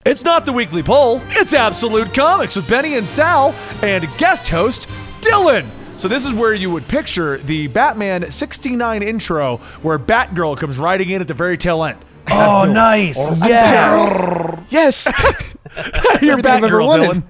It's not the weekly poll, it's Absolute Comics with Benny and Sal and guest host Dylan. So this is where you would picture the Batman 69 intro where Batgirl comes riding in at the very tail end. Oh, nice. Yes. You're everything I've ever Batgirl, wanted.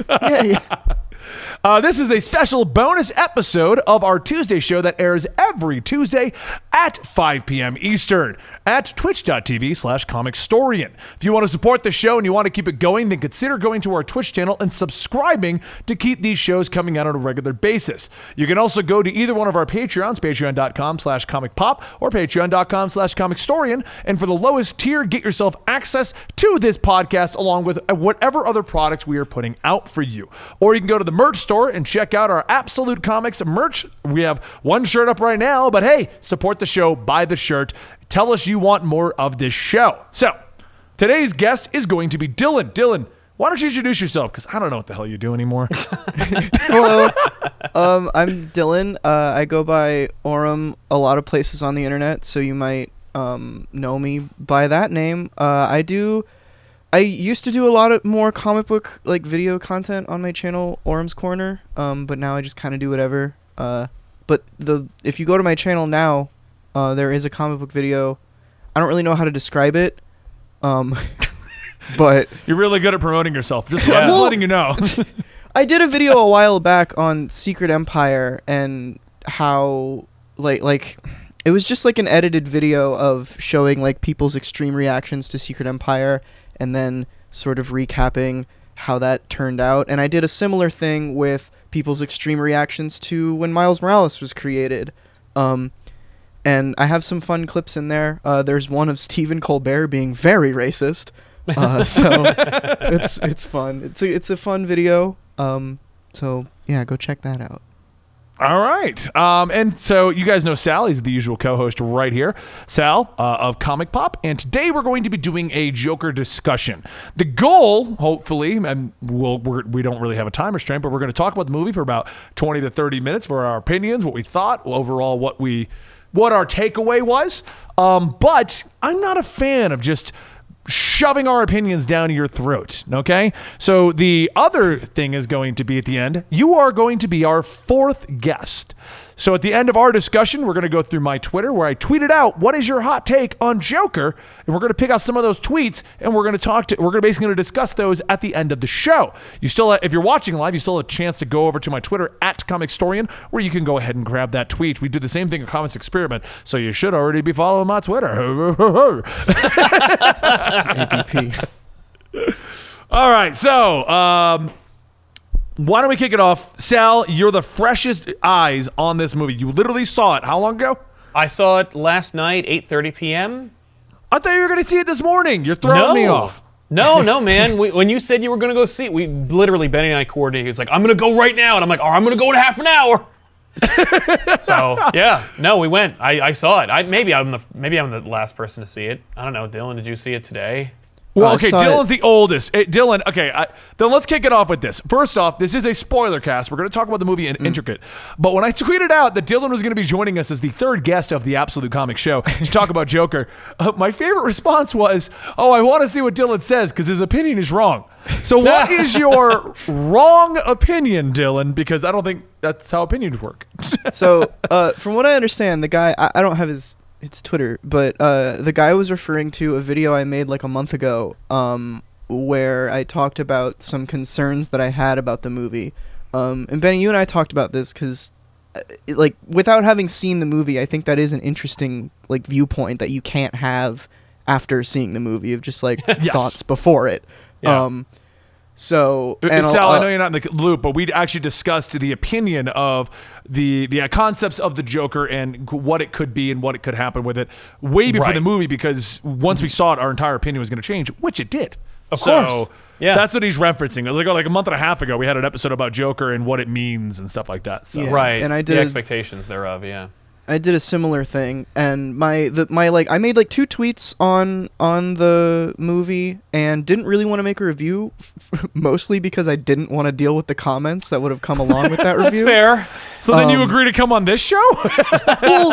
Dylan. This is a special bonus episode of our Tuesday show that airs every Tuesday at 5 p.m. Eastern at twitch.tv/comicstorian. If you want to support the show and you want to keep it going, then consider going to our Twitch channel and subscribing to keep these shows coming out on a regular basis. You can also go to either one of our Patreons, patreon.com/comicpop or patreon.com/comicstorian. And for the lowest tier, get yourself access to this podcast along with whatever other products we are putting out for you. Or you can go to the merch store and check out our Absolute Comics merch. We have one shirt up right now, but hey, support the show, buy the shirt. Tell us you want more of this show. So, today's guest is going to be Dylan. Dylan, why don't you introduce yourself? Because I don't know what the hell you do anymore. Hello. I'm Dylan. I go by Orem a lot of places on the internet, so you might know me by that name. I used to do a lot of more comic book like video content on my channel, Orem's Corner, but now I just kind of do whatever. But if you go to my channel now, there is a comic book video. I don't really know how to describe it, but You're really good at promoting yourself. I'm just letting you know. I did a video a while back on Secret Empire and how like it was just like an edited video of showing like people's extreme reactions to Secret Empire and then sort of recapping how that turned out. And I did a similar thing with people's extreme reactions to when Miles Morales was created. And I have some fun clips in there. There's one of Stephen Colbert being very racist. So it's fun. It's a fun video. So yeah, go check that out. All right. And so you guys know Sal. He's the usual co-host right here. Sal of Comic Pop. And today we're going to be doing a Joker discussion. The goal, hopefully, and we don't really have a time restraint, but we're going to talk about the movie for about 20 to 30 minutes for our opinions, what we thought, overall what our takeaway was. But I'm not a fan of just shoving our opinions down your throat, okay? So the other thing is going to be at the end, you are going to be our fourth guest. So at the end of our discussion, we're going to go through my Twitter where I tweeted out, what is your hot take on Joker? And we're going to pick out some of those tweets and we're going to basically discuss those at the end of the show. You still, if you're watching live, you still have a chance to go over to my Twitter at Comicstorian where you can go ahead and grab that tweet. We do the same thing at Comics Experiment, so you should already be following my Twitter. APP. All right, so why don't we kick it off? Sal, you're the freshest eyes on this movie. You literally saw it how long ago? I saw it last night, 8:30 p.m. I thought you were going to see it this morning. You're throwing me off. No, man. When you said you were going to go see it, we literally, Benny and I coordinated. He was like, I'm going to go right now. And I'm like, all right, I'm going to go in half an hour. So, yeah. No, we went. I saw it. Maybe I'm the last person to see it. I don't know. Dylan, did you see it today? Well, okay, Dylan's the oldest. Dylan, okay, then let's kick it off with this. First off, this is a spoiler cast. We're going to talk about the movie in intricate. But when I tweeted out that Dylan was going to be joining us as the third guest of the Absolute Comics Show to talk about Joker, my favorite response was, I want to see what Dylan says because his opinion is wrong. So what is your wrong opinion, Dylan? Because I don't think that's how opinions work. So from what I understand, the guy, I don't have his Twitter, but the guy was referring to a video I made like a month ago where I talked about some concerns that I had about the movie. And Benny, you and I talked about this because like without having seen the movie, I think that is an interesting like viewpoint that you can't have after seeing the movie of just like thoughts before it. Yeah. So, Sal, I know you're not in the loop, but we actually discussed the opinion of the concepts of the Joker and what it could be and what it could happen with it way before the movie, because once we saw it, our entire opinion was going to change, which it did. Of course. Yeah. That's what he's referencing. It was like a month and a half ago, we had an episode about Joker and what it means and stuff like that. So. Yeah. Right. And I did the expectations thereof, yeah. I did a similar thing, and my I made like 2 tweets on the movie and didn't really want to make a review, mostly because I didn't want to deal with the comments that would have come along with that review. That's fair. So then you agree to come on this show? Well,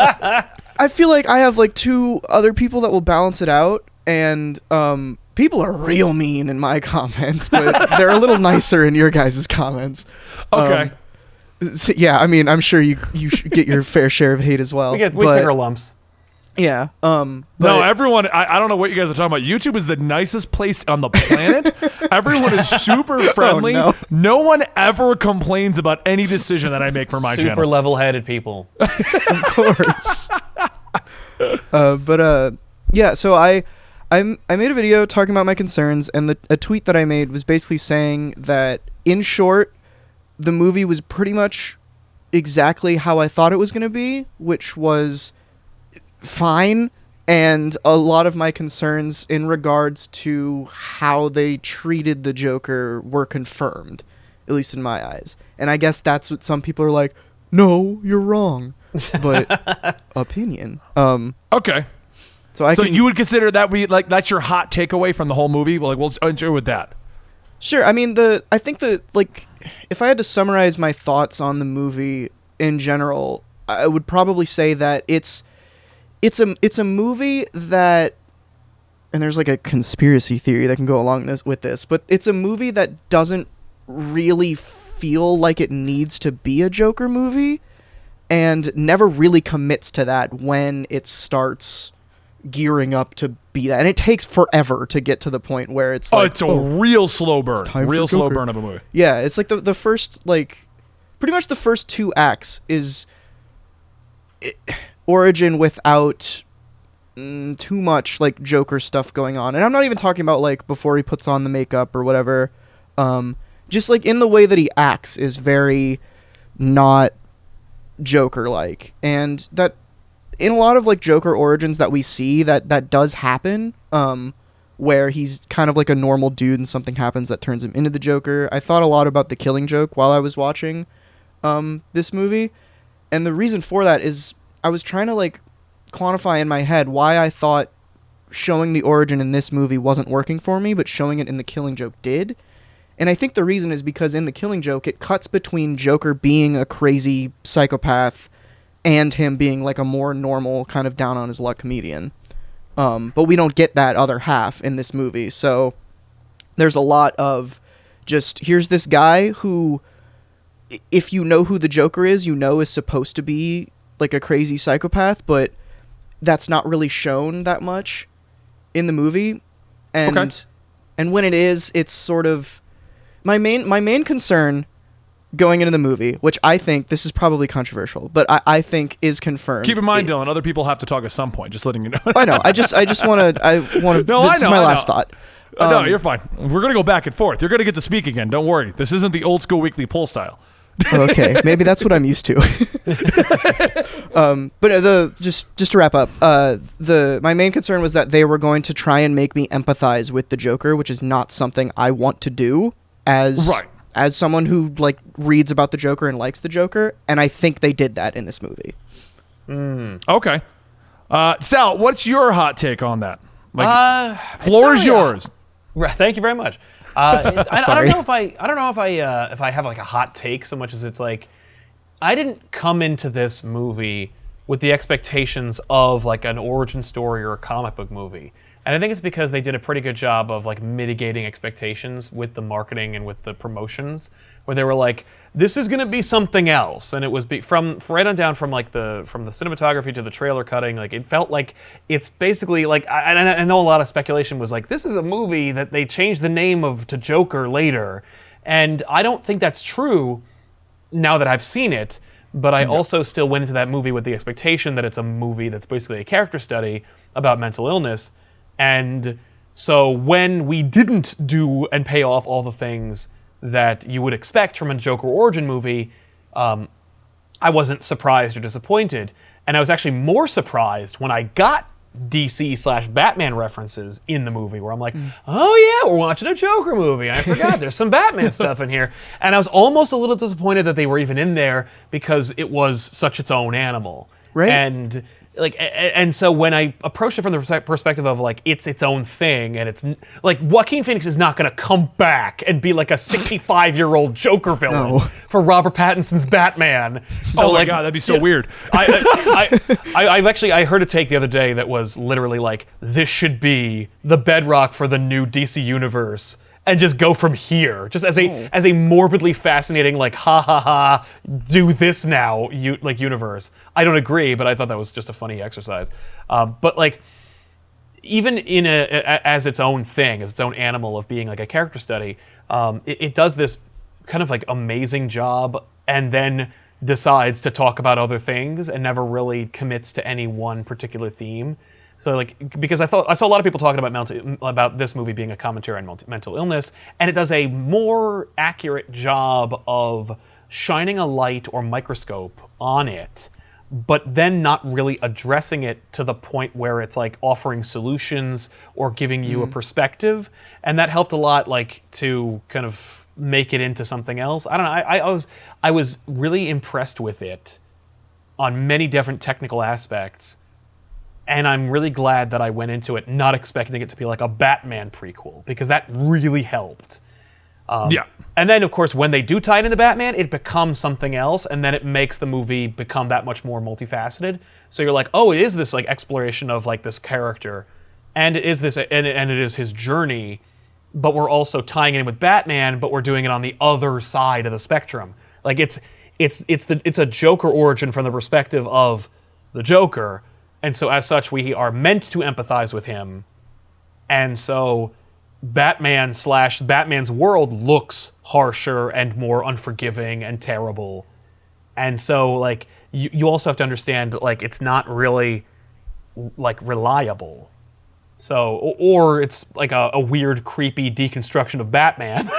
I feel like I have like 2 other people that will balance it out, and people are real mean in my comments, but they're a little nicer in your guys' comments. Okay. So, yeah, I mean, I'm sure you should get your fair share of hate as well. We take but, our lumps. Yeah. No, But everyone, I don't know what you guys are talking about. YouTube is the nicest place on the planet. Everyone is super friendly. no. No one ever complains about any decision that I make for my Super channel. level-headed people. of course. Yeah, so I made a video talking about my concerns, and a tweet that I made was basically saying that, in short, the movie was pretty much exactly how I thought it was going to be, which was fine, and a lot of my concerns in regards to how they treated the Joker were confirmed, at least in my eyes. And I guess that's what some people are like, no, you're wrong. But opinion. Okay. So You would consider that that's your hot takeaway from the whole movie? Well, we'll enter with that. Sure. I mean, I think if I had to summarize my thoughts on the movie in general, I would probably say that it's a movie that, and there's like a conspiracy theory that can go along with this, but it's a movie that doesn't really feel like it needs to be a Joker movie, and never really commits to that when it starts gearing up to be that. And it takes forever to get to the point where it's like, it's a real slow burn. time for Real slow Joker. burn of a movie. yeah, it's like the first, pretty much the first 2 acts is origin without too much Joker stuff going on. And I'm not even talking about before he puts on the makeup or whatever. Just in the way that he acts is very not Joker-like. And that in a lot of Joker origins that we see, that does happen, where he's kind of like a normal dude and something happens that turns him into the Joker. I thought a lot about The Killing Joke while I was watching this movie. And the reason for that is I was trying to quantify in my head why I thought showing the origin in this movie wasn't working for me, but showing it in The Killing Joke did. And I think the reason is because in The Killing Joke, it cuts between Joker being a crazy psychopath and him being a more normal kind of down on his luck comedian. But we don't get that other half in this movie. So there's a lot of just, here's this guy who, if you know who the Joker is supposed to be a crazy psychopath, but that's not really shown that much in the movie. And Okay. and when it is, it's sort of my main concern going into the movie, which I think this is probably controversial, but I think is confirmed. Keep in mind, Dylan, other people have to talk at some point. Just letting you know. I know. I just want to. No, This is my last thought. No, you're fine. We're going to go back and forth. You're going to get to speak again. Don't worry. This isn't the old school weekly poll style. Okay, maybe that's what I'm used to. But just to wrap up, my main concern was that they were going to try and make me empathize with the Joker, which is not something I want to do as someone who reads about the Joker and likes the Joker, and I think they did that in this movie. Okay. Sal, what's your hot take on that? It's Floor not is really yours. Thank you very much. I don't Sorry. know if I have a hot take so much as it's I didn't come into this movie with the expectations of an origin story or a comic book movie. And I think it's because they did a pretty good job of mitigating expectations with the marketing and with the promotions, where they were this is going to be something else. And it was from right on down from the cinematography to the trailer cutting, it felt like it's basically I know a lot of speculation was this is a movie that they changed the name of to Joker later. And I don't think that's true now that I've seen it, but I also still went into that movie with the expectation that it's a movie that's basically a character study about mental illness. And so when we didn't do and pay off all the things that you would expect from a Joker origin movie, I wasn't surprised or disappointed. And I was actually more surprised when I got DC/Batman references in the movie, where I'm oh yeah, we're watching a Joker movie. I forgot there's some Batman stuff in here. And I was almost a little disappointed that they were even in there because it was such its own animal. Right. And and so when I approached it from the perspective of like it's its own thing, and it's like Joaquin Phoenix is not going to come back and be like a 65-year-old Joker villain for Robert Pattinson's Batman. So oh my god, that'd be so weird. I've actually I heard a take the other day that was literally like, this should be the bedrock for the new DC universe, and just go from here, just as a morbidly fascinating, like, ha ha ha, do this now, universe. I don't agree, but I thought that was just a funny exercise. But like, even in as its own thing, as its own animal of being like a character study, it does this kind of like amazing job, and then decides to talk about other things and never really commits to any one particular theme. So like, because I saw a lot of people talking about this movie being a commentary on mental illness, and it does a more accurate job of shining a light or microscope on it, but then not really addressing it to the point where it's like offering solutions or giving you a perspective. And that helped a lot, like, to kind of make it into something else. I don't know. I was really impressed with it on many different technical aspects. And I'm really glad that I went into it not expecting it to be like a Batman prequel, because that really helped. Yeah. And then, of course, when they do tie it into Batman, it becomes something else, and then it makes the movie become that much more multifaceted. So you're like, oh, it is this like exploration of like this character, and it is this, and it is his journey, but we're also tying it in with Batman, but we're doing it on the other side of the spectrum. Like it's a Joker origin from the perspective of the Joker. And so, as such, we are meant to empathize with him. And so, Batman's world looks harsher and more unforgiving and terrible. And so, like, you also have to understand that, like, it's not really, like, reliable. So, or it's like a weird, creepy deconstruction of Batman.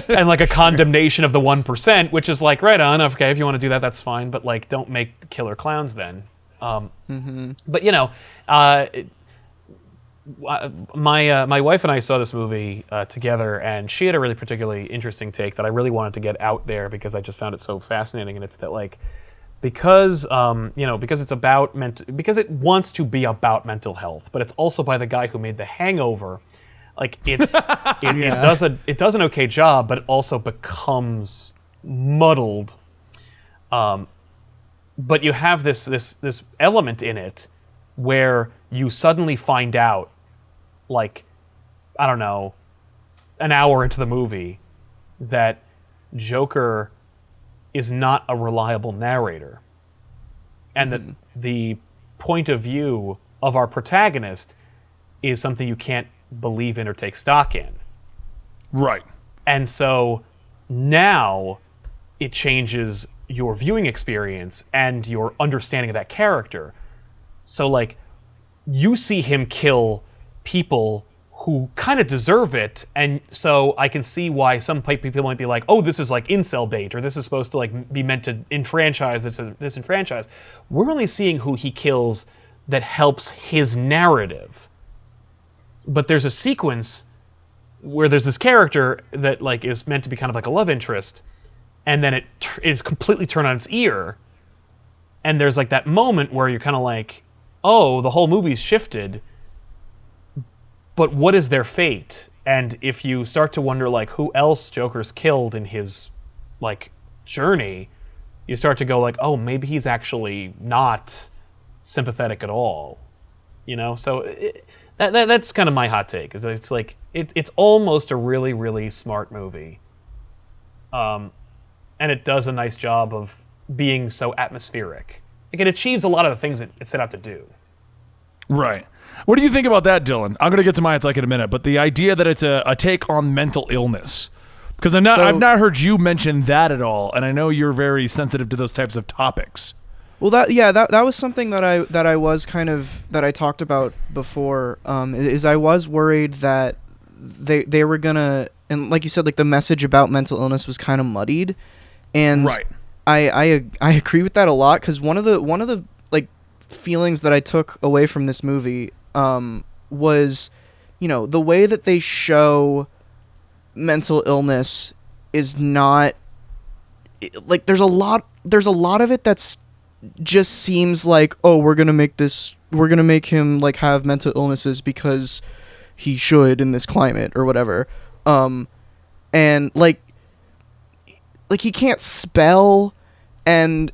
And, like, a condemnation of the 1%, which is like, right on, okay, if you want to do that, that's fine. But, like, don't make killer clowns then. But you know, my wife and I saw this movie together, and she had a really particularly interesting take that I really wanted to get out there because I just found it so fascinating. And it's that, like, because it's about because it wants to be about mental health, but it's also by the guy who made The Hangover. Like, it does an okay job, but it also becomes muddled. But you have this element in it where you suddenly find out, like, I don't know, an hour into the movie, that Joker is not a reliable narrator. And that the point of view of our protagonist is something you can't believe in or take stock in. Right. And so now it changes your viewing experience and your understanding of that character. So, like, you see him kill people who kind of deserve it, and so I can see why some people might be like, oh, this is like incel bait, or this is supposed to like be meant to enfranchise this disenfranchise. We're only seeing who he kills that helps his narrative. But there's a sequence where there's this character that like is meant to be kind of like a love interest, and then it is completely turned on its ear. And there's like that moment where you're kind of like, oh, the whole movie's shifted. But what is their fate? And if you start to wonder like who else Joker's killed in his like journey, you start to go like, oh, maybe he's actually not sympathetic at all. You know? So that's kind of my hot take. It's like it's almost a really, really smart movie. And it does a nice job of being so atmospheric. Like, it achieves a lot of the things it set out to do. Right. What do you think about that, Dylan? I'm going to get to my take in a minute, but the idea that it's a take on mental illness. Because I've not heard you mention that at all, and I know you're very sensitive to those types of topics. Well, that was something that I talked about before. Is I was worried that they were gonna, and like you said, like the message about mental illness was kind of muddied, and right. I agree with that a lot, because one of the like feelings that I took away from this movie was, you know, the way that they show mental illness is not like there's a lot of it that's just seems like, oh, we're gonna make him like have mental illnesses because he should in this climate or whatever. And like he can't spell, and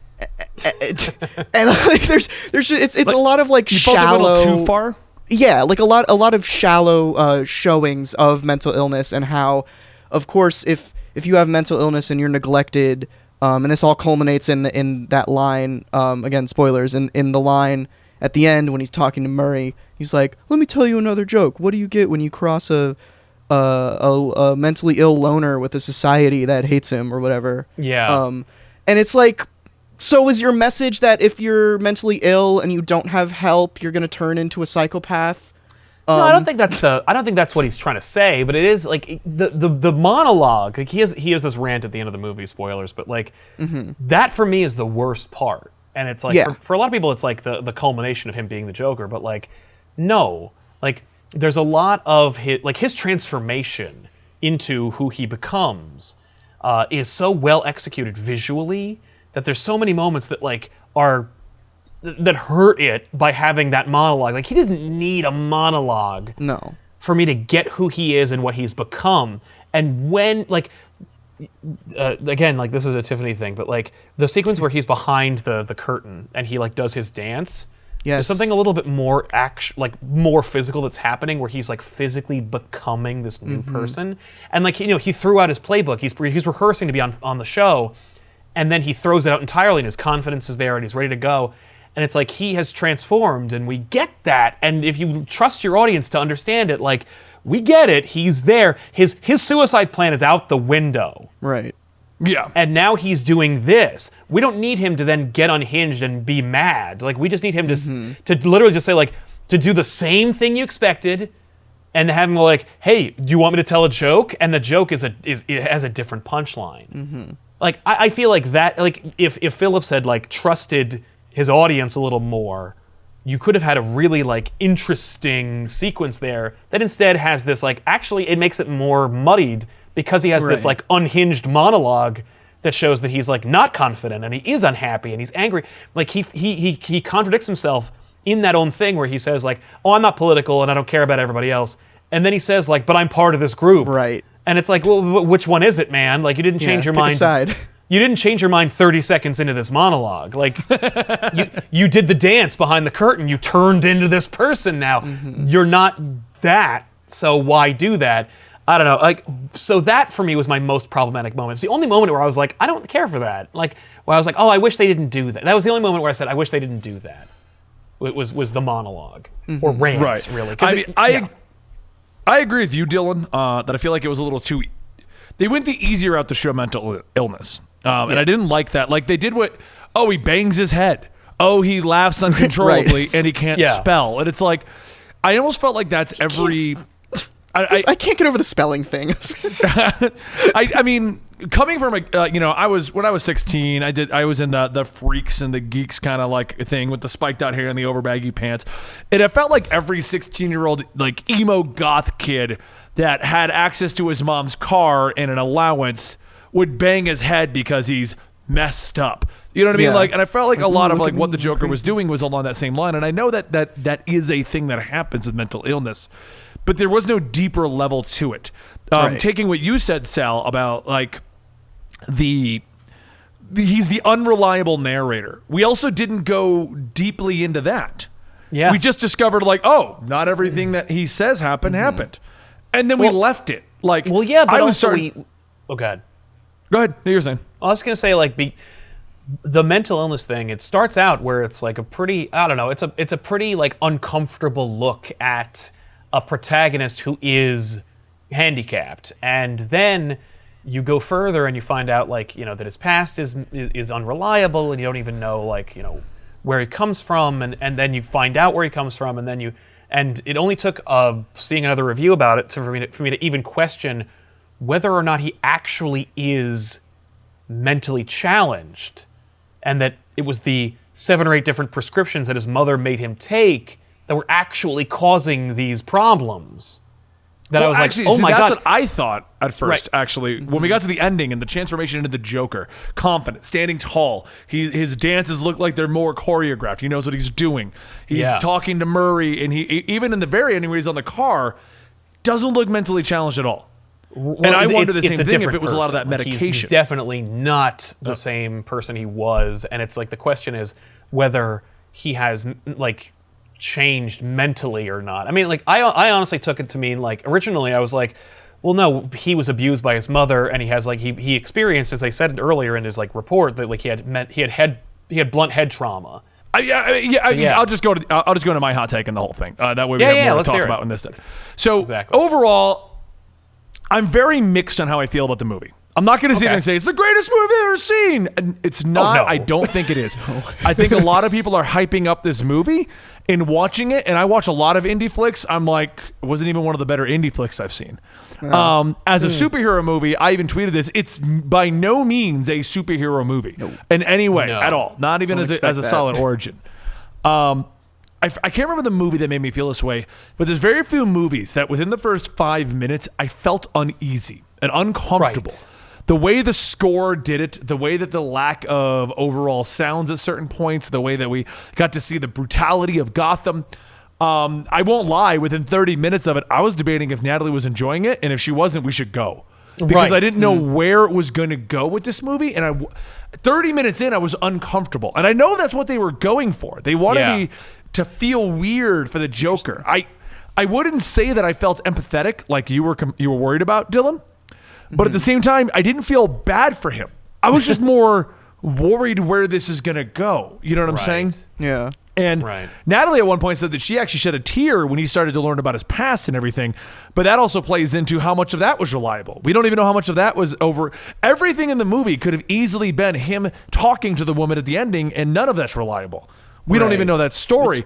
like there's it's Like, a lot of like You felt shallow. a little too far. Yeah, like a lot of shallow showings of mental illness, and how, of course, if you have mental illness and you're neglected, and this all culminates in that line, again, spoilers, in the line at the end when he's talking to Murray, he's like, "Let me tell you another joke. What do you get when you cross a mentally ill loner with a society that hates him or whatever?" Yeah. And it's like, so is your message that if you're mentally ill and you don't have help, you're gonna turn into a psychopath? No, I don't think that's what he's trying to say, but it is like the monologue. Like he has this rant at the end of the movie, spoilers, but like that for me is the worst part. And it's like Yeah. for a lot of people it's like the culmination of him being the Joker, but like no. Like there's a lot of his transformation into who he becomes is so well executed visually that there's so many moments that like that hurt it by having that monologue. Like he doesn't need a monologue No. for me to get who he is and what he's become. And when like again, like this is a Tiffany thing, but like the sequence where he's behind the curtain and he like does his dance. Yes. There's something a little bit more more physical that's happening where he's like physically becoming this new person. And like he threw out his playbook. He's rehearsing to be on the show, and then he throws it out entirely, and his confidence is there, and he's ready to go. And it's like he has transformed, and we get that. And if you trust your audience to understand it, like we get it. He's there. His suicide plan is out the window. Right. Yeah. And now he's doing this. We don't need him to then get unhinged and be mad. Like we just need him to literally just say like to do the same thing you expected, and have him go like, "Hey, do you want me to tell a joke?" And the joke it has a different punchline. Like I feel like that. Like if Phillips had like trusted his audience a little more, you could have had a really like interesting sequence there that instead has this like actually it makes it more muddied. Because he has this Right. like unhinged monologue that shows that he's like not confident and he is unhappy and he's angry. Like he contradicts himself in that own thing where he says like, "Oh, I'm not political and I don't care about everybody else," and then he says like, "But I'm part of this group." Right. And it's like, well, which one is it, man? Like you didn't change your pick a mind. side. You didn't change your mind 30 seconds into this monologue. Like you did the dance behind the curtain. You turned into this person now. You're not that. So why do that? I don't know. Like, so that for me was my most problematic moment. It's the only moment where I was like, I don't care for that. Like, where I was like, oh, I wish they didn't do that. That was the only moment where I said, I wish they didn't do that. It was the monologue or rant, Right. really. I mean, I agree with you, Dylan. That I feel like it was a little too. They went the easier route to show mental illness, and I didn't like that. Like they did he bangs his head. Oh, he laughs uncontrollably and he can't spell. And it's like, I almost felt like that's every. I can't get over the spelling thing. I mean, coming from when I was 16, I was in the freaks and the geeks kind of like thing with the spiked out hair and the over baggy pants, and it felt like every 16-year-old like emo goth kid that had access to his mom's car and an allowance would bang his head because he's messed up. You know what I mean? Yeah. Like, and I felt like a lot of look like at what me, the Joker I'm was doing was along that same line, and I know that is a thing that happens with mental illness. But there was no deeper level to it. Right. Taking what you said, Sal, about like he's the unreliable narrator. We also didn't go deeply into that. Yeah. We just discovered like, oh, not everything that he says happened. And then we left it. Like, Well, yeah, but I was also starting. Oh, God. Go ahead. No, you're saying. I was going to say, like, the mental illness thing, it starts out where it's like a pretty, I don't know, it's a pretty, like, uncomfortable look at a protagonist who is handicapped. And then you go further and you find out, like, that his past is unreliable and you don't even know, like, where he comes from. And then you find out where he comes from. And it only took seeing another review about it for me to even question whether or not he actually is mentally challenged, and that it was the 7 or 8 different prescriptions that his mother made him take that were actually causing these problems. that I was actually, like, oh see, my that's god. what I thought at first. Right. Actually, when we got to the ending and the transformation into the Joker, confident, standing tall. His dances look like they're more choreographed. He knows what he's doing. He's Yeah. talking to Murray, and he even in the very ending where he's on the car, doesn't look mentally challenged at all. And I wonder the same it's a thing if different it was a lot of that person. Like, medication. he's definitely not the same person he was, and it's like the question is whether he has like changed mentally or not. I mean, like I honestly took it to mean like originally I was like, well, no, he was abused by his mother, and he has like he experienced, as I said earlier in his like report, that like he had blunt head trauma. I'll just go into my hot take on the whole thing. That way we have more to let's talk hear it. about in this stuff. So Exactly. overall, I'm very mixed on how I feel about the movie. I'm not going to sit here and say it's the greatest movie I've ever seen. And it's not. no. I don't think it is. I think a lot of people are hyping up this movie and watching it. And I watch a lot of indie flicks. I'm like, it wasn't even one of the better indie flicks I've seen. As a superhero movie, I even tweeted this. It's by no means a superhero movie in any way No. at all. Not even as a expect that. solid origin. I can't remember the movie that made me feel this way, but there's very few movies that within the first 5 minutes I felt uneasy and uncomfortable. Right. The way the score did it, the way that the lack of overall sounds at certain points, the way that we got to see the brutality of Gotham. I won't lie, within 30 minutes of it, I was debating if Natalie was enjoying it, and if she wasn't, we should go. Because Right. I didn't know where it was going to go with this movie, and 30 minutes in, I was uncomfortable. And I know that's what they were going for. They wanted me to feel weird for the Joker. I wouldn't say that I felt empathetic like you were worried about, Dylan. But at the same time, I didn't feel bad for him. I was just more worried where this is going to go. You know what I'm saying? Yeah. And Right. Natalie at one point said that she actually shed a tear when he started to learn about his past and everything. But that also plays into how much of that was reliable. We don't even know how much of that was over. Everything in the movie could have easily been him talking to the woman at the ending, and none of that's reliable. We don't Right. even know that story.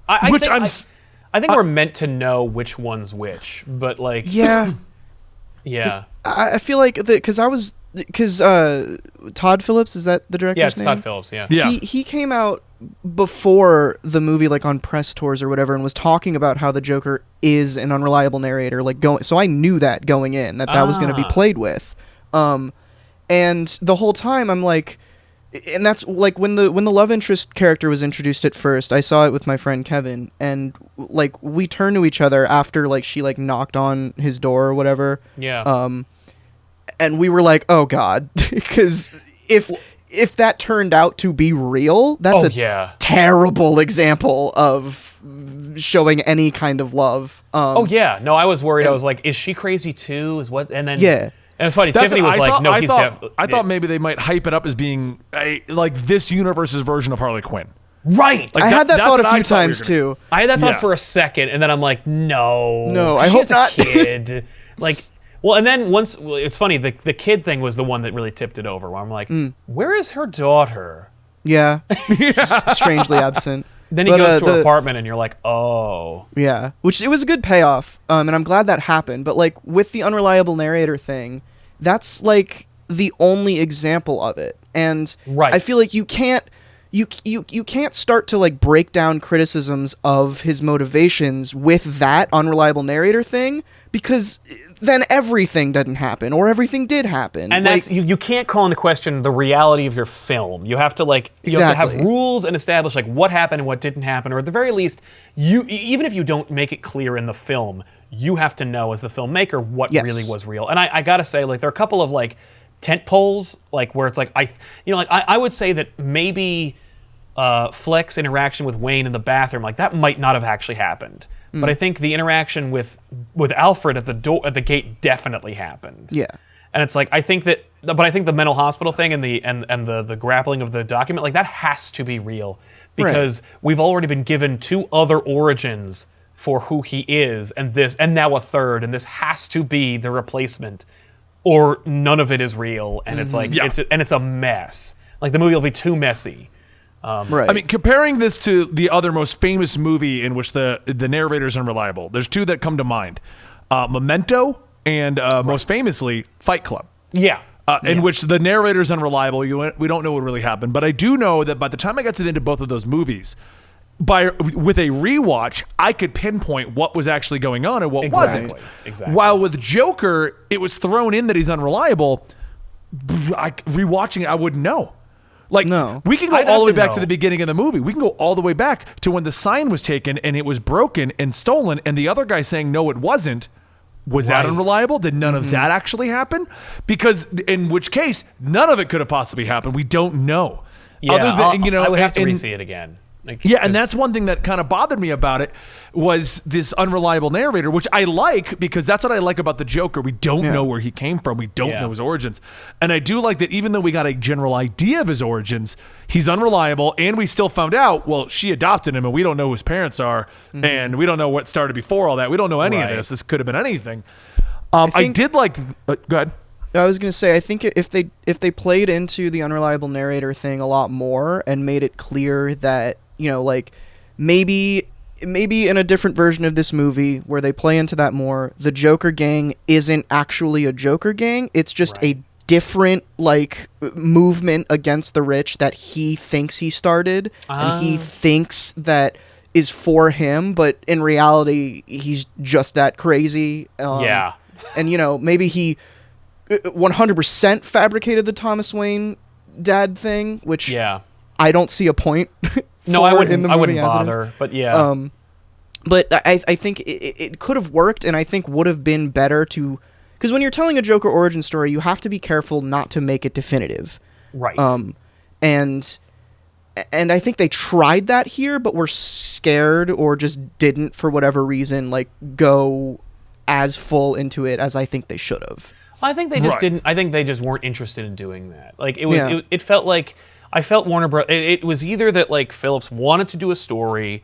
I think I- we're meant to know which one's which, but like Yeah. yeah. I feel like because Todd Phillips, is that the director's Yeah, it's name? Todd Phillips, yeah. Yeah. He came out before the movie, like on press tours or whatever, and was talking about how the Joker is an unreliable narrator. Like going, so I knew that going in that was going to be Ah. played with, and the whole time I'm like, and that's like when the love interest character was introduced at first, I saw it with my friend Kevin, and like we turned to each other after like she like knocked on his door or whatever. Yeah. And we were like, "Oh God," because if that turned out to be real, that's Oh, a yeah. terrible example of showing any kind of love. Oh yeah. No, I was worried. I was like, is she crazy too? Is what? And then Yeah. And it's funny. That's Tiffany what was I like, thought- no, I he's thought, deaf. I thought maybe they might hype it up as being like this universe's version of Harley Quinn. Right. Like, I had that that's thought what a I few thought we were times gonna- too. I had that thought Yeah. for a second, and then I'm like, no, I hope she's not. a kid. Like, well, and then it's funny. The kid thing was the one that really tipped it over. Where I'm like, where is her daughter? Yeah, strangely absent. Then he But, goes to her the- apartment, and you're like, oh, Yeah, which it was a good payoff, and I'm glad that happened. But like with the unreliable narrator thing, that's like the only example of it, and Right. I feel like you can't start to like break down criticisms of his motivations with that unreliable narrator thing, because then everything didn't happen or everything did happen. and like, that's you can't call into question the reality of your film. You have to you have to have Exactly. rules and establish like what happened and what didn't happen, or at the very least, even if you don't make it clear in the film, you have to know as the filmmaker what Yes. really was real. And I gotta say, like there are a couple of like tent poles, like where it's like I would say that maybe Fleck's interaction with Wayne in the bathroom, like that might not have actually happened. But I think the interaction with Alfred at the gate definitely happened. yeah, And it's like I think the mental hospital thing and the grappling of the document, like that has to be real, because we've already been given two other origins for who he is, and now a third, and this has to be the replacement, or none of it is real, and it's like Yeah. it's a mess. Like the movie will be too messy. right. I mean, comparing this to the other most famous movie in which the narrator is unreliable, there's two that come to mind: Memento and most famously Fight Club. Yeah. In which the narrator is unreliable. We don't know what really happened, but I do know that by the time I got to the end of both of those movies, with a rewatch, I could pinpoint what was actually going on and what wasn't. Exactly. While with Joker, it was thrown in that he's unreliable. Rewatching it, I wouldn't know. Like, No. we can go I'd all the way have to back know. to the beginning of the movie. We can go all the way back to when the sign was taken and it was broken and stolen, and the other guy saying no, it wasn't. Was that Right. unreliable? Did none of that actually happen? Because in which case, none of it could have possibly happened. We don't know. Yeah, I would have to re-see it again. Like, Yeah, and 'cause- that's one thing that kind of bothered me about it was this unreliable narrator, which I like because that's what I like about the Joker. We don't know where he came from. We don't Yeah. know his origins. And I do like that even though we got a general idea of his origins, he's unreliable, and we still found out, well, she adopted him and we don't know who his parents are, and we don't know what started before all that. We don't know any of Right. this. This could have been anything. I think- did like go ahead. I was gonna say, I think if they played into the unreliable narrator thing a lot more and made it clear that, you know, like maybe in a different version of this movie where they play into that more, the Joker gang isn't actually a Joker gang. It's just a different like movement against the rich that he thinks he started and he thinks that is for him, but in reality he's just that crazy. Yeah. And you know, maybe he 100% fabricated the Thomas Wayne dad thing, which Yeah. I don't see a point. No, for I in wouldn't. the I movie wouldn't as it is. bother. But yeah. But I think it could have worked, and I think would have been better to, because when you're telling a Joker origin story, you have to be careful not to make it definitive. right. And I think they tried that here, but were scared or just didn't, for whatever reason, like go as full into it as I think they should have. I think they just Right. didn't. I think they just weren't interested in doing that. Like it was. Yeah. It felt like I felt Warner Bros. It was either that like Phillips wanted to do a story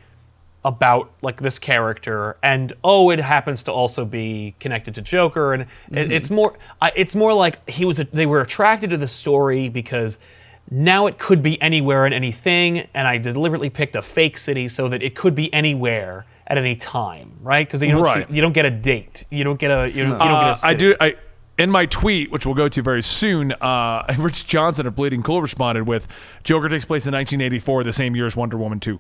about like this character, and it happens to also be connected to Joker, and it's more. It's more like they were attracted to the story because now it could be anywhere and anything, and I deliberately picked a fake city so that it could be anywhere at any time, right? Because Right. you don't get a date, you don't get a you don't get a city. In my tweet, which we'll go to very soon, Rich Johnson of Bleeding Cool responded with, Joker takes place in 1984, the same year as Wonder Woman 2.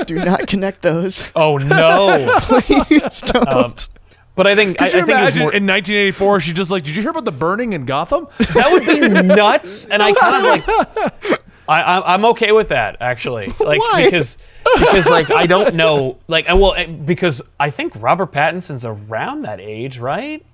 Do not connect those. Oh no! Please don't. But I think Could you I think it was imagine more, in 1984, she's just like, did you hear about the burning in Gotham? that would be nuts, and I kind of like. I'm okay with that actually, like Why? because like I don't know, like because I think Robert Pattinson's around that age, right?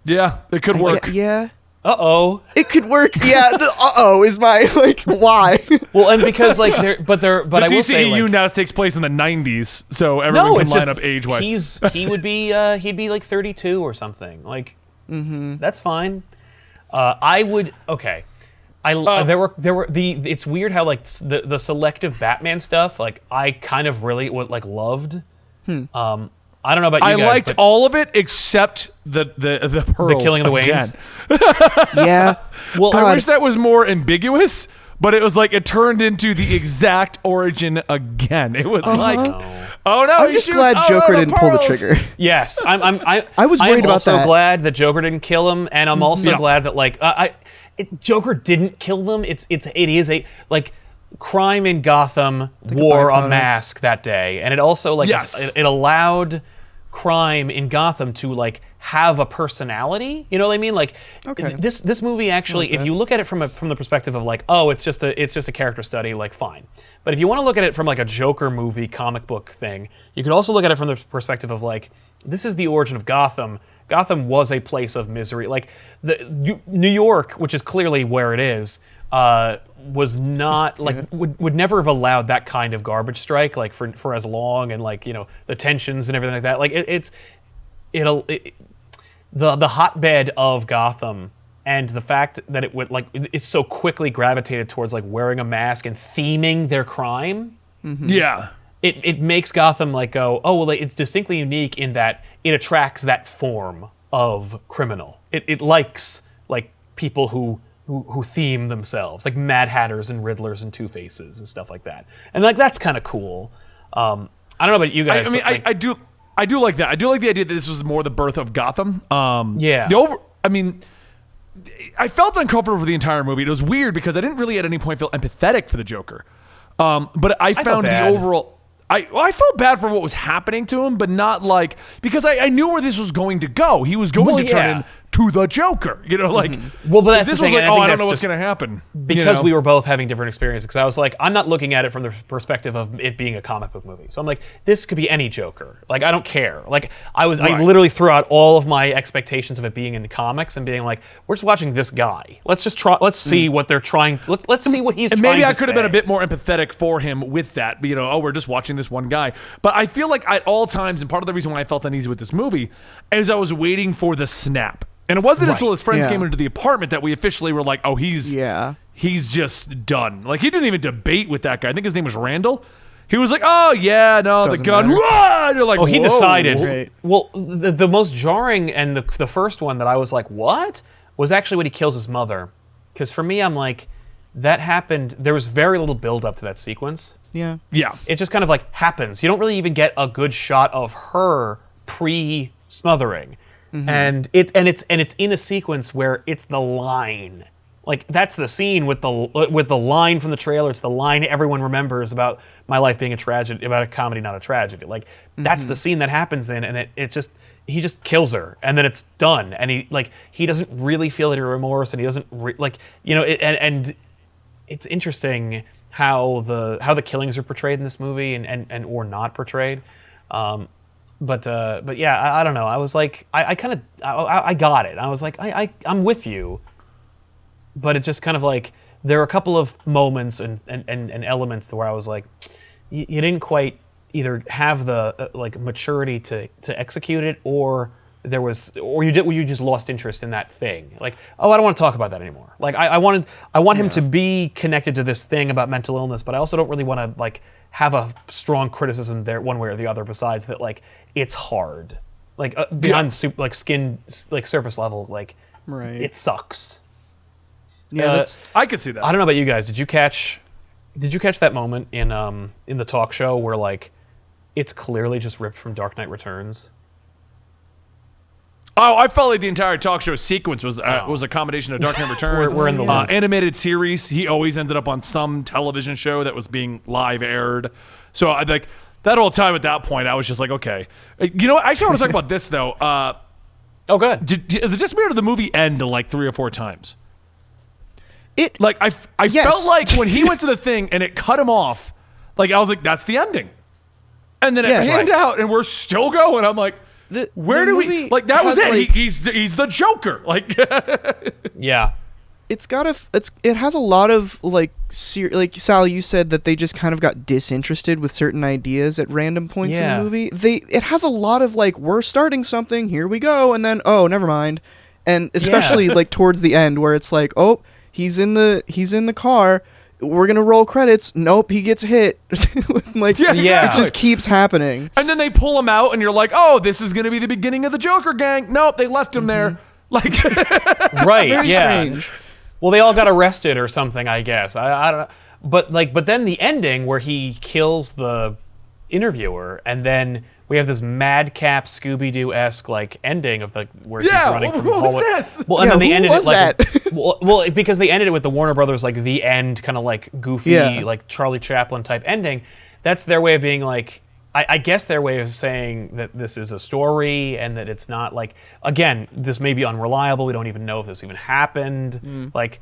Yeah, it could work. Yeah. It It could work. Yeah. The is my like why? Well, and because like but The I will DCEU say like, now takes place in the 90s, so everyone can it's line just, up age-wise. he would be he'd be like 32 or something. Like that's fine. I would okay. There were it's weird how like the selective Batman stuff like I kind of really loved. I don't know about you I guys. liked but all of it except the pearls. killing of the again. Waynes? Yeah. Well, I God. wish that was more ambiguous, but it was like it turned into the exact origin again. It was like, oh no! I'm just glad Joker didn't pull the trigger. yes, I was worried I'm about also that. glad that Joker didn't kill him, and I'm also Yeah. glad that like Joker didn't kill them. It is a like crime in Gotham wore a byproduct. mask that day, and it also like Yes. it allowed crime in Gotham to like have a personality. You know what I mean? Like Okay. this movie actually, if you look at it from the perspective of like, it's just a character study, like fine. But if you want to look at it from like a Joker movie comic book thing, you could also look at it from the perspective of like, this is the origin of Gotham. Gotham was a place of misery. Like New York, which is clearly where it is, was not like would never have allowed that kind of garbage strike like for as long, and like the tensions and everything like that. Like the hotbed of Gotham, and the fact that it would like it's so quickly gravitated towards like wearing a mask and theming their crime. Yeah. It makes Gotham like go, like, it's distinctly unique in that it attracts that form of criminal. It likes like people who theme themselves, like Mad Hatters and Riddlers and Two-Faces and stuff like that. And like that's kind of cool. I don't know about you guys. I mean, but, like, I do like that. I do like the idea that this was more the birth of Gotham. Yeah. I felt uncomfortable for the entire movie. It was weird because I didn't really at any point feel empathetic for the Joker. But I found the bad. overall. I felt bad for what was happening to him, but not like because I knew where this was going to go. He was going Well, to turn yeah. into the Joker. You know, like Well, but that's this the was thing, like, and I oh, think I don't that's know what's just going to happen because we were both having different experiences. Because I was like, I'm not looking at it from the perspective of it being a comic book movie. So I'm like, this could be any Joker. Like, I don't care. Like, I Right. literally threw out all of my expectations of it being in comics and being like, we're just watching this guy. Let's just try. Let's see what they're trying. Let's see what he's And trying maybe I to could have been a say. bit more empathetic for him with that. You know, oh, we're just watching this one guy. But I feel like at all times, and part of the reason why I felt uneasy with this movie is I was waiting for the snap. And it wasn't until his friends Yeah. came into the apartment that we officially were like, oh, he's just done. Like, he didn't even debate with that guy. I think his name was Randall. He was like, oh, yeah, no, the Doesn't gun. matter. Wah! And you're like, Oh, he whoa. decided. Right. Well, the most jarring and the first one that I was like, what? Was actually when he kills his mother. Because for me, I'm like, that happened. There was very little build up to that sequence. Yeah. Yeah. It just kind of like happens. You don't really even get a good shot of her pre-smothering. And it's in a sequence where it's the line. Like that's the scene with the line from the trailer. It's the line everyone remembers about my life being a tragedy, about a comedy, not a tragedy. Like that's the scene that happens in, and it just he just kills her, and then it's done. And he doesn't really feel any remorse, and he doesn't and it's interesting how the killings are portrayed in this movie and or not portrayed. But yeah, I don't know. I was like, I kind of I got it. I was like, I'm with you. But it's just kind of like there are a couple of moments and elements to where I was like, you didn't quite either have the like maturity to execute it, or you just lost interest in that thing. Like, oh, I don't want to talk about that anymore. Like I want him to be connected to this thing about mental illness, but I also don't really want to like have a strong criticism there one way or the other. Besides that, like it's hard, like beyond like skin, like surface level, like Right. it sucks. Yeah. That's I could see that. I don't know about you guys. Did you catch that moment in the talk show where like it's clearly just ripped from Dark Knight Returns? Oh, I felt like the entire talk show sequence was a combination of Dark Knight Returns, We're in the loop. animated series. He always ended up on some television show that was being live aired. So I like that whole time at that point, I was just like, okay. You know what? Actually, I want to talk about this though. Oh, good. Is it just me or did the movie end like 3 or 4 times? it. Like I Yes. felt like when he went to the thing and it cut him off, like I was like, that's the ending. And then it Yeah. panned Right. out and we're still going. I'm like, where the do we movie like that was has, it? like- He's the Joker. Like Yeah. It has a lot of like like Sal, you said that they just kind of got disinterested with certain ideas at random points in Yeah. the movie. It has a lot of like, we're starting something, here we go, and then oh, never mind. And especially like towards the end where it's like, oh, he's in the car, we're gonna roll credits. Nope, he gets hit. Like Yeah, Yeah. it just keeps happening. and then they pull him out and you're like, oh, this is gonna be the beginning of the Joker gang. Nope, they left him there. Like Right. Very yeah. strange. Well, they all got arrested or something, I guess. I don't know. But then the ending where he kills the interviewer, and then we have this madcap Scooby-Doo-esque like ending of like where he's Yeah, running what from the was hallway. this? Well, and Yeah, then they who ended was it like that? well, because they ended it with the Warner Brothers like the end kind of like goofy Yeah. like Charlie Chaplin type ending. That's their way of being like. I guess their way of saying that this is a story and that it's not like, again, this may be unreliable. We don't even know if this even happened. Like,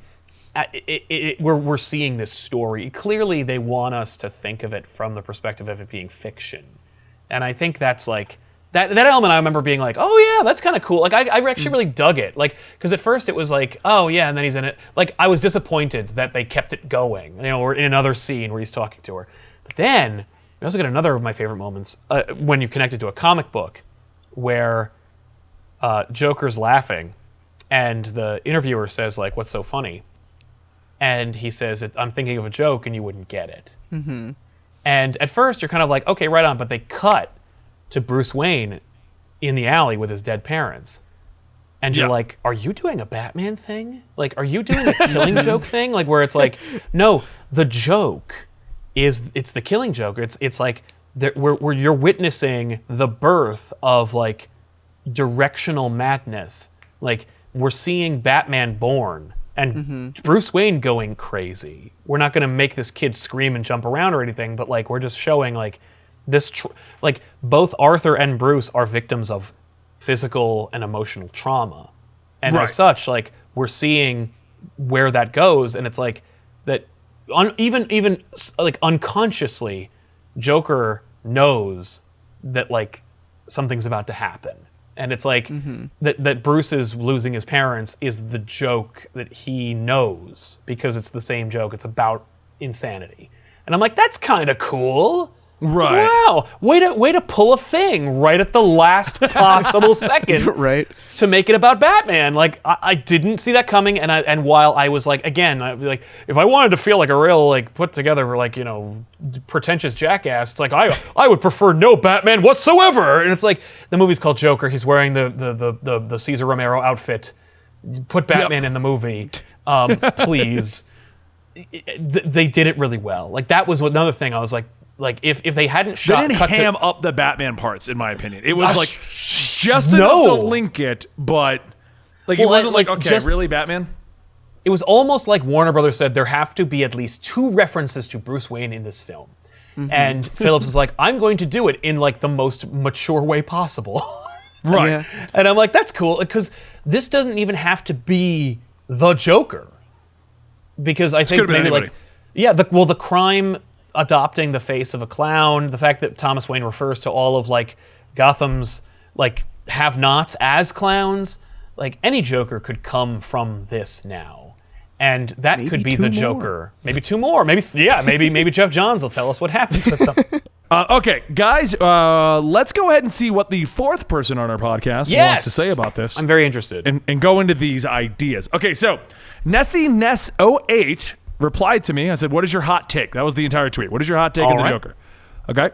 we're seeing this story. Clearly, they want us to think of it from the perspective of it being fiction. And I think that's like, that element I remember being like, oh yeah, that's kind of cool. Like, I actually really dug it. Like, because at first it was like, oh yeah, and then he's in it. Like, I was disappointed that they kept it going, you know, or in another scene where he's talking to her. But then, we also get another of my favorite moments when you connect it to a comic book where Joker's laughing and the interviewer says, like, what's so funny? And he says, I'm thinking of a joke and you wouldn't get it. Mm-hmm. And at first you're kind of like, okay, right on. But they cut to Bruce Wayne in the alley with his dead parents. And you're Yeah. like, are you doing a Batman thing? Like, are you doing a Killing Joke thing? Like, where it's like, no, the joke it's the Killing Joke. It's like where you're witnessing the birth of like directional madness. Like we're seeing Batman born, and Bruce Wayne going crazy. We're not going to make this kid scream and jump around or anything, but like we're just showing like this like both Arthur and Bruce are victims of physical and emotional trauma, and Right. as such, like we're seeing where that goes, and it's like that even like unconsciously, Joker knows that like something's about to happen. And it's like that Bruce is losing his parents is the joke that he knows, because it's the same joke. It's about insanity. And I'm like, that's kind of cool. Right. Wow. Way to pull a thing right at the last possible second Right. to make it about Batman. Like I didn't see that coming, and while I was like, again, like if I wanted to feel like a real like put together like pretentious jackass, it's like I would prefer no Batman whatsoever. And it's like the movie's called Joker. He's wearing the Cesar Romero outfit. Put Batman in the movie, please. They did it really well. Like that was another thing. I was like if they hadn't They shot, didn't cut ham to, up the Batman parts, in my opinion. It was Ah, like just enough to link it, but like it Well, wasn't like, like, okay, just- really, Batman? it was almost like Warner Brothers said there have to be at least 2 references to Bruce Wayne in this film. And Phillips was like, I'm going to do it in like the most mature way possible. Right. Yeah. And I'm like, that's cool, because this doesn't even have to be the Joker. Because I think could've been maybe anybody. like, yeah, the crime adopting the face of a clown, the fact that Thomas Wayne refers to all of like Gotham's like have-nots as clowns, like any Joker could come from this now. And that Maybe could be 2 the more. Joker. Maybe 2 more. Maybe Jeff Johns will tell us what happens with them. Okay, guys, let's go ahead and see what the 4th person on our podcast wants to say about this. I'm very interested. and go into these ideas. Okay, so Nessie Ness 08 replied to me. I said, what is your hot take? That was the entire tweet. What is your hot take on the right. Joker? Okay.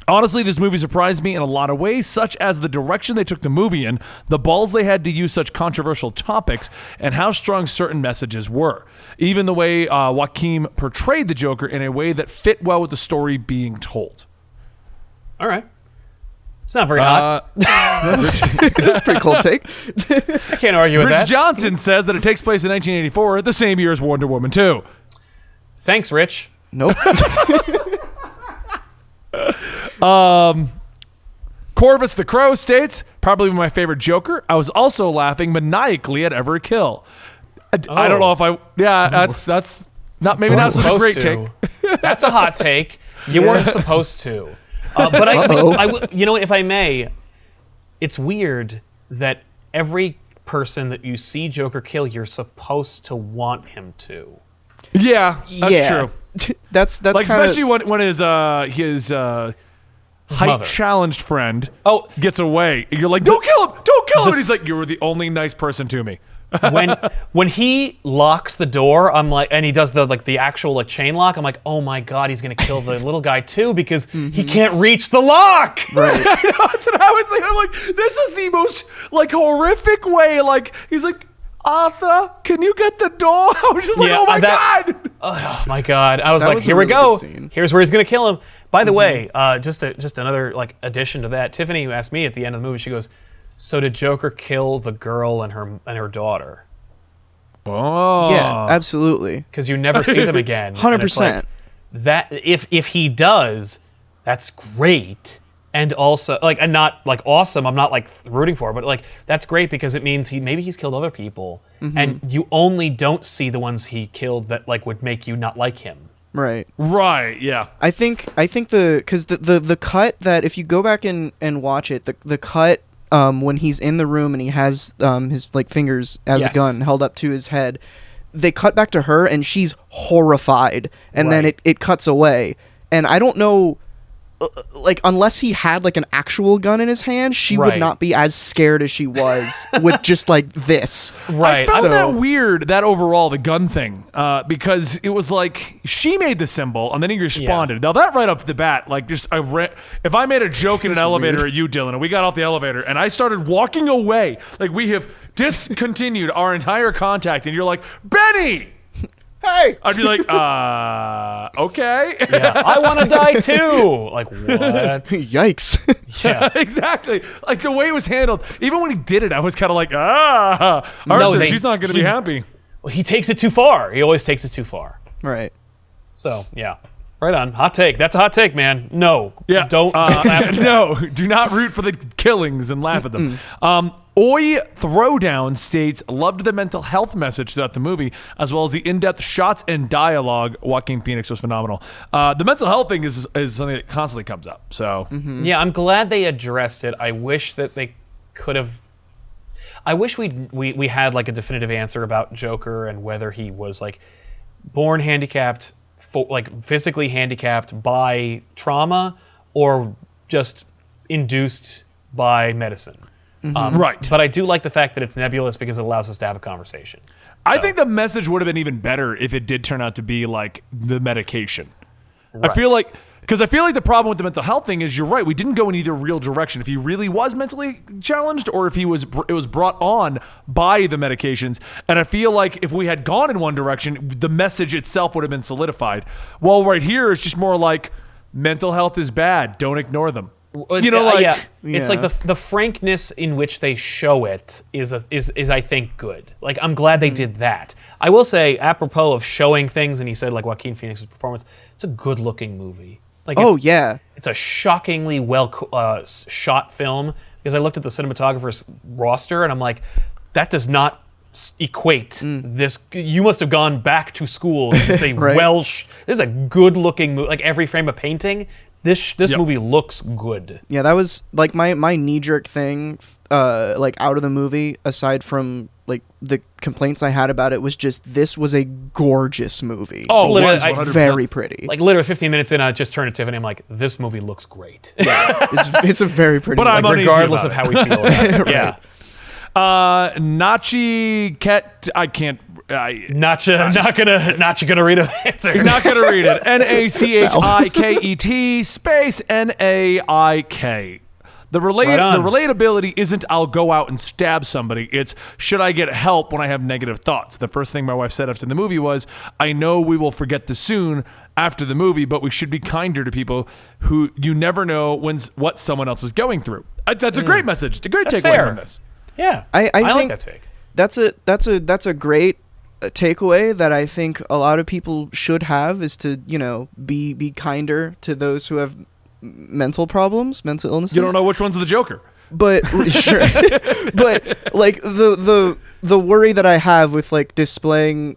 Honestly, this movie surprised me in a lot of ways, such as the direction they took the movie in, the balls they had to use such controversial topics, and how strong certain messages were. Even the way Joaquin portrayed the Joker in a way that fit well with the story being told. All right. It's not very hot. That's a pretty cool take. I can't argue with Rich that. Johnson says that it takes place in 1984, the same year as Wonder Woman 2. Thanks, Rich. Nope. Corvus the Crow states, probably my favorite Joker. I was also laughing maniacally at every kill. I don't know if that's not maybe not such a great take. That's a hot take. You weren't supposed to. But you know, if I may, it's weird that every person that you see Joker kill, you're supposed to want him to. Yeah, that's yeah. true. That's Like kinda, especially when his height mother. challenged friend Oh. gets away. You're like, don't kill him, don't kill him. And the he's like, you were the only nice person to me. when he locks the door, I'm like, and he does the actual like chain lock. I'm like, oh my god, he's gonna kill the little guy too because he can't reach the lock. right. I know, that's what I was thinking. I'm like, this is the most like horrific way. Like he's like, Arthur, can you get the door? I was just like, Yeah, oh my that- god. Oh my god! I was That like, was a here we really go. good scene. Here's where he's gonna kill him. By the way, just another like addition to that. Tiffany, who asked me at the end of the movie, she goes, "So did Joker kill the girl and her daughter? Oh, Yeah, absolutely. Because you never see them again." And it's like, 100%. that if he does, that's great. And also and not like awesome. I'm not like rooting for it, but like that's great because it means maybe he's killed other people, and you only don't see the ones he killed that like would make you not like him. Right. right. Yeah. I think the cut that if you go back and watch it, the cut when he's in the room and he has his like fingers as Yes. a gun held up to his head, they cut back to her and she's horrified, and then Right. it cuts away, and I don't know. Like unless he had like an actual gun in his hand, she would Right. not be as scared as she was with just like this. Right. I found So- that weird, that overall, the gun thing, because it was like she made the symbol and then he responded. Now, that right up to the bat, like just if I made a joke in an elevator at you, Dylan, and we got off the elevator and I started walking away, like we have discontinued our entire contact, and you're like, Benny! Hey, I'd be like, okay. Yeah, I want to die too. Like what? yikes! Yeah. Exactly. Like the way it was handled, even when he did it, I was kind of like, Arthur, No, she's not going to be happy. Well, he takes it too far. He always takes it too far. Right. So, yeah. Right on. Hot take. That's a hot take, man. No. Yeah. Don't laugh at that. No, do not root for the killings and laugh at them. Oi Throwdown states, loved the mental health message throughout the movie, as well as the in-depth shots and dialogue. Joaquin Phoenix was phenomenal. The mental health thing is something that constantly comes up. So Yeah, I'm glad they addressed it. I wish that they could have. I wish we had like a definitive answer about Joker and whether he was like born handicapped, like physically handicapped by trauma, or just induced by medicine. Right. But I do like the fact that it's nebulous because it allows us to have a conversation. I think the message would have been even better if it did turn out to be like the medication. I feel like the problem with the mental health thing is, you're right, we didn't go in either real direction. If he really was mentally challenged, or if it was brought on by the medications. And I feel like if we had gone in one direction, the message itself would have been solidified. Well, right here, it's just more like mental health is bad. Don't ignore them. It's like the frankness in which they show it is I think good. Like, I'm glad they did that. I will say, apropos of showing things, and he said like Joaquin Phoenix's performance, it's a good looking movie. Like, it's a shockingly well shot film, because I looked at the cinematographer's roster and I'm like, that does not equate this. You must have gone back to school. It's a Right. this is a good looking movie. Like, every frame of painting. This movie looks good. Yeah, that was like my knee-jerk thing, like out of the movie, aside from like the complaints I had about it, was just this was a gorgeous movie. Oh, Literally, it was 100%. Very pretty. Like, literally 15 minutes in, I just turned to Tiffany, I'm like, this movie looks great. it's a very pretty But I'm movie. uneasy Regardless about of how we feel about it. Yeah. Nachi Ket, I can't. Not you gonna read an answer. You're not gonna read it. NACHIKET space NAIK. The Right on. relatability isn't I'll go out and stab somebody. It's should I get help when I have negative thoughts? The first thing my wife said after the movie was, I know we will forget this soon after the movie, but we should be kinder to people who you never know what someone else is going through. That's a great message. It's a great takeaway fair. from this. Yeah. I like think that take. that's a great takeaway that I think a lot of people should have, is to be kinder to those who have mental problems, mental illnesses. You don't know which one's the Joker. But sure. But like the worry that I have with like displaying,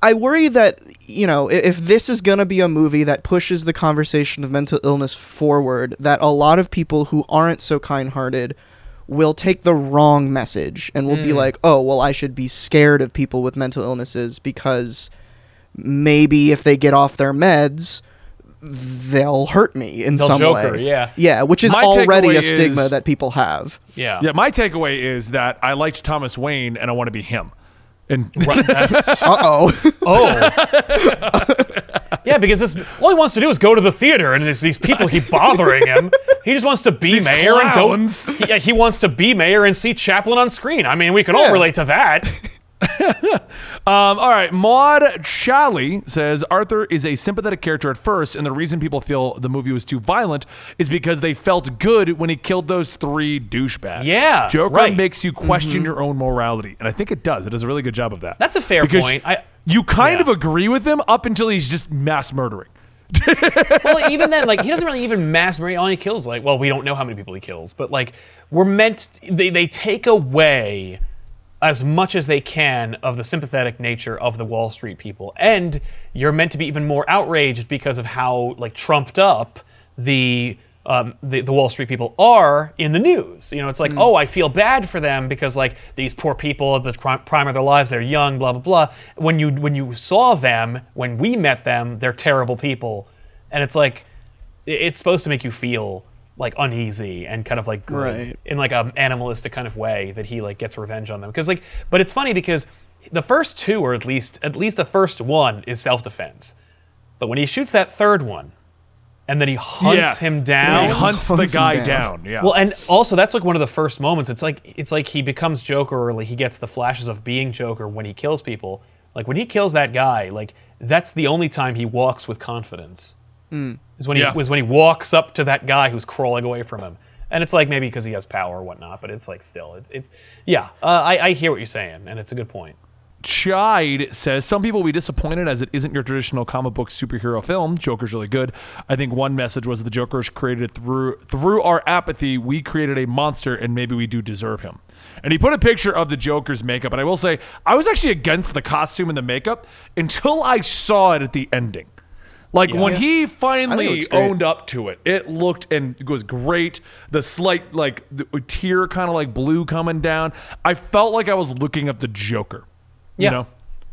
I worry that if this is gonna be a movie that pushes the conversation of mental illness forward, that a lot of people who aren't so kind-hearted will take the wrong message and will be like, oh, well, I should be scared of people with mental illnesses because maybe if they get off their meds, they'll hurt me in some Joker, way. yeah. Yeah, which is My already takeaway a stigma is- that people have. Yeah. Yeah, my takeaway is that I liked Thomas Wayne and I want to be him. And Right, that's, Uh-oh. oh. Yeah, because all he wants to do is go to the theater, and there's these people keep bothering him. He just wants to be These mayor clowns. and go. He wants to be mayor and see Chaplin on screen. I mean, we can all Yeah. relate to that. all right, Maud Chally says Arthur is a sympathetic character at first, and the reason people feel the movie was too violent is because they felt good when he killed those 3 douchebags. Yeah, Joker right. makes you question your own morality, and I think it does. It does a really good job of that. That's a fair Because point. you kind yeah. of agree with him up until he's just mass murdering. Well, even then, like, he doesn't really even mass murder. He only kills, like, well, we don't know how many people he kills, but, like, they take away as much as they can of the sympathetic nature of the Wall Street people. And you're meant to be even more outraged because of how, like, trumped up the Wall Street people are in the news. It's like, oh, I feel bad for them because, like, these poor people at the prime of their lives, they're young, blah, blah, blah. When you saw them, when we met them, they're terrible people. And it's like, it's supposed to make you feel like uneasy and kind of like good Right. in like an animalistic kind of way that he like gets revenge on them. Because like, but it's funny because the first 2, or at least the first one, is self-defense. But when he shoots that third one, and then he hunts him down. He hunts the Hunts him guy down. down. Yeah. Well, and also that's like one of the first moments. It's like he becomes Joker, or like he gets the flashes of being Joker when he kills people. Like when he kills that guy, like that's the only time he walks with confidence. Is when he walks up to that guy who's crawling away from him. And it's like maybe because he has power or whatnot, but it's like still it's yeah. I hear what you're saying, and it's a good point. Chide says, some people will be disappointed as it isn't your traditional comic book superhero film. Joker's really good. I think one message was the Joker's created through our apathy. We created a monster and maybe we do deserve him. And he put a picture of the Joker's makeup. And I will say, I was actually against the costume and the makeup until I saw it at the ending. Like when he finally owned up to it, it looked and it was great. The slight like the tear kind of like blue coming down. I felt like I was looking at the Joker. Yeah, You know?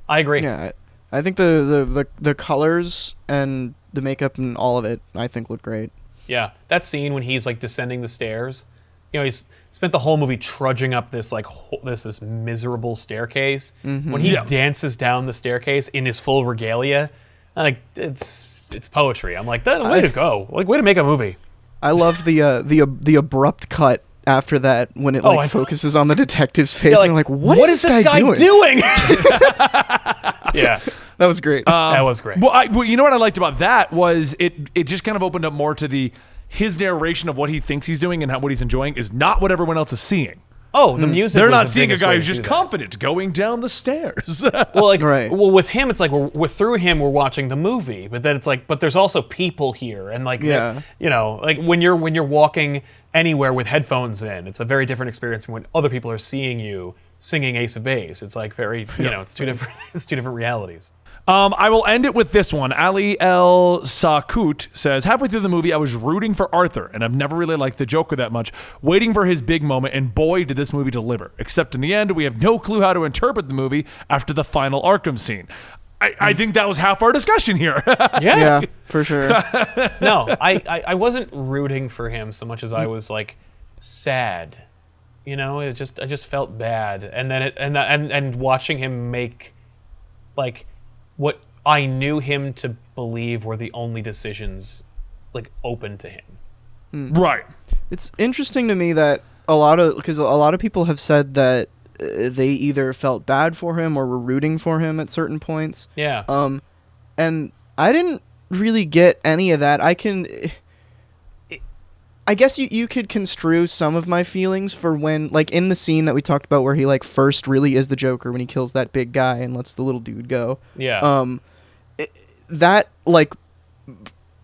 I agree. Yeah, I think the colors and the makeup and all of it, I think, look great. Yeah, that scene when he's like descending the stairs, you know, he's spent the whole movie trudging up this like this miserable staircase. When he dances down the staircase in his full regalia, like it's poetry. I'm like, that way to go, like way to make a movie. I loved the abrupt cut after that when it focuses on the detective's face. Yeah, and I'm like, what is this guy doing? Yeah, that was great. that was great. Well, you know what I liked about that was it just kind of opened up more to his narration of what he thinks he's doing and what he's enjoying is not what everyone else is seeing. Oh, the music. They're was not the seeing a biggest guy way who's to just do that. confident going down the stairs. Well, like, Right. well, with him, it's like we're through him, we're watching the movie, but then it's like, but there's also people here, and like, Yeah. you know, like when you're walking anywhere with headphones in, it's a very different experience from when other people are seeing you singing Ace of Base. It's like very, you know, it's two different realities. I will end it with this one. Ali El Sakut says, halfway through the movie, I was rooting for Arthur, and I've never really liked the Joker that much, waiting for his big moment, and boy, did this movie deliver. Except in the end, we have no clue how to interpret the movie after the final Arkham scene. I think that was half our discussion here. yeah, for sure. No, I wasn't rooting for him so much as I was like sad. You know, I just felt bad, and then and watching him make like what I knew him to believe were the only decisions like open to him. Right. It's interesting to me that a lot of people have said that they either felt bad for him or were rooting for him at certain points. Yeah. And I didn't really get any of that. I guess you could construe some of my feelings for when, like, in the scene that we talked about where he, like, first really is the Joker when he kills that big guy and lets the little dude go. Yeah. That, like,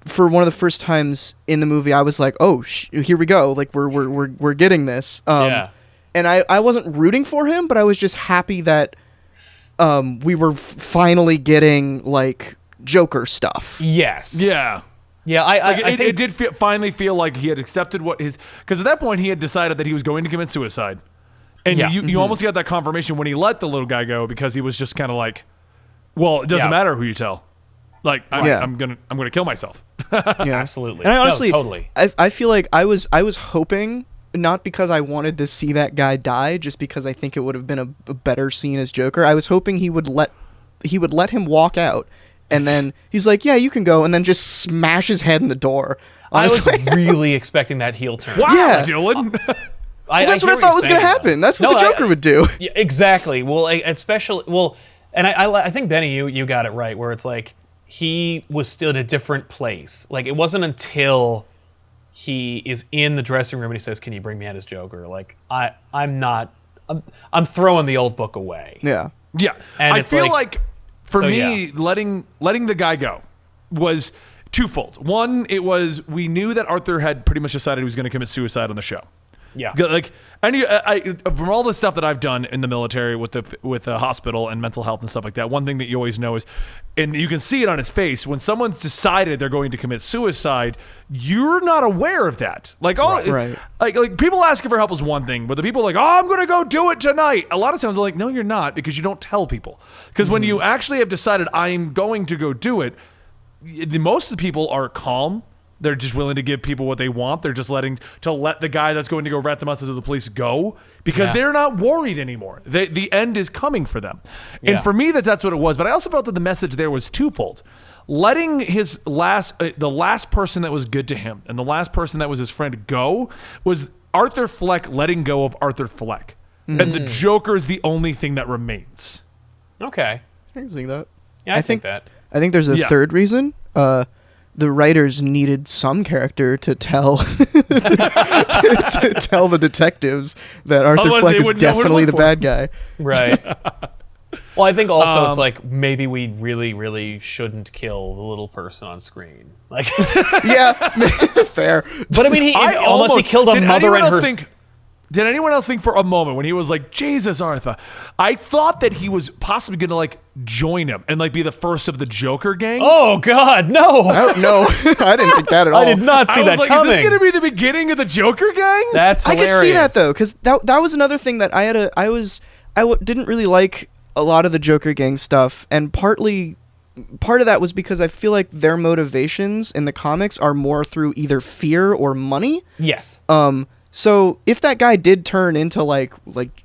for one of the first times in the movie, I was like, oh, here we go. Like, we're getting this. Yeah. And I wasn't rooting for him, but I was just happy that we were finally getting, like, Joker stuff. Yes. Yeah. Yeah, I think it did finally feel like he had accepted because at that point he had decided that he was going to commit suicide, and Yeah. you almost got that confirmation when he let the little guy go because he was just kind of like, well, it doesn't Yeah. matter who you tell, like I'm gonna kill myself. Yeah, absolutely. And I No, honestly, totally. I feel like I was hoping, not because I wanted to see that guy die, just because I think it would have been a better scene as Joker. I was hoping he would let him walk out. And then he's like, yeah, you can go, and then just smash his head in the door. I was Honestly. really expecting that heel turn. Wow, Yeah. Dylan. That's what I thought was going to happen. That's what the Joker would do. Yeah, exactly. Well, and I think Benny, you got it right, where it's like he was still in a different place. Like it wasn't until he is in the dressing room and he says, "Can you bring me out as Joker?" Like I'm throwing the old book away. Yeah. Yeah, And I it's feel like- like for so, me, yeah. letting the guy go was twofold. One, it was we knew that Arthur had pretty much decided he was going to commit suicide on the show. Yeah. Like from all the stuff that I've done in the military with the hospital and mental health and stuff like that, one thing that you always know is, and you can see it on his face, when someone's decided they're going to commit suicide, you're not aware of that. Like Right. like people asking for help is one thing, but the people are like, oh, I'm going to go do it tonight. A lot of times they're like, no, you're not, because you don't tell people. Because when you actually have decided I'm going to go do it, most of the people are calm. They're just willing to give people what they want. They're just let the guy that's going to go rat the mouth to the police go because Yeah. they're not worried anymore. The end is coming for them. Yeah. And for me, that's what it was. But I also felt that the message there was twofold. Letting his the last person that was good to him and the last person that was his friend go was Arthur Fleck letting go of Arthur Fleck. And the Joker is the only thing that remains. Okay. I can see that. Yeah, I think that. I think there's a Yeah. third reason. The writers needed some character to tell to tell the detectives that Arthur Otherwise, Fleck they is wouldn't know who to definitely look the for. bad guy. Right. Well, I think also it's like maybe we really, really shouldn't kill the little person on screen. Like, Yeah, fair. but I mean, unless he killed a mother and her. Did anyone else think for a moment when he was like, Jesus, Arthur? I thought that he was possibly going to like join him and like be the first of the Joker gang. Oh God, no! No, I didn't think that at all. I did not see I that was like, coming. is this going to be the beginning of the Joker gang? That's hilarious. I could see that though, because that was another thing that I didn't really like a lot of the Joker gang stuff, and part of that was because I feel like their motivations in the comics are more through either fear or money. Yes. So if that guy did turn into like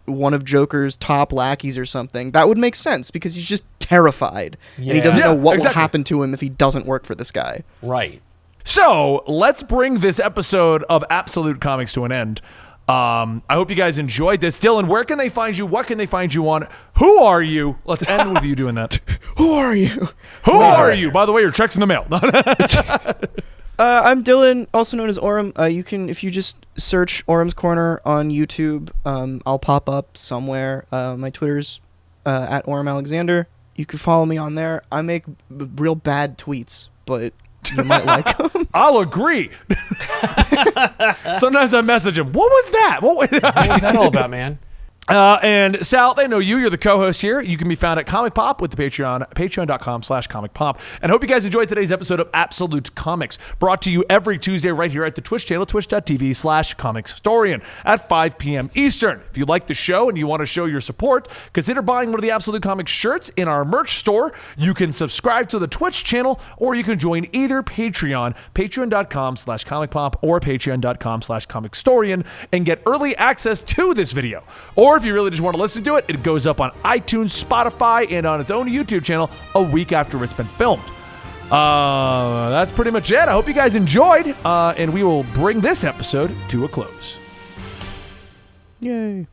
one of Joker's top lackeys or something, that would make sense because he's just terrified and he doesn't Yeah. know what exactly. will happen to him if he doesn't work for this guy. Right. So let's bring this episode of Absolute Comics to an end. I hope you guys enjoyed this. Dylan, where can they find you? What can they find you on? Who are you? Let's end with you doing that. Who are you? Who are you? By the way, your check's in the mail. I'm Dylan, also known as Orem. You can, if you just search Orem's Corner on YouTube, I'll pop up somewhere. My Twitter's at Orem Alexander. You can follow me on there. I make real bad tweets, but you might like them. I'll agree. Sometimes I message him. What was that? What was that all about, man? And Sal, they know you. You're the co-host here. You can be found at Comic Pop with the Patreon, patreon.com/Comic Pop. And I hope you guys enjoyed today's episode of Absolute Comics, brought to you every Tuesday right here at the Twitch channel, twitch.tv/comicstorian at 5 p.m. Eastern. If you like the show and you want to show your support, consider buying one of the Absolute Comics shirts in our merch store. You can subscribe to the Twitch channel, or you can join either Patreon, patreon.com/Comic Pop, or patreon.com/Comicstorian, and get early access to this video. Or if you really just want to listen to it, it goes up on iTunes, Spotify, and on its own YouTube channel a week after it's been filmed. That's pretty much it. I hope you guys enjoyed, and we will bring this episode to a close. Yay.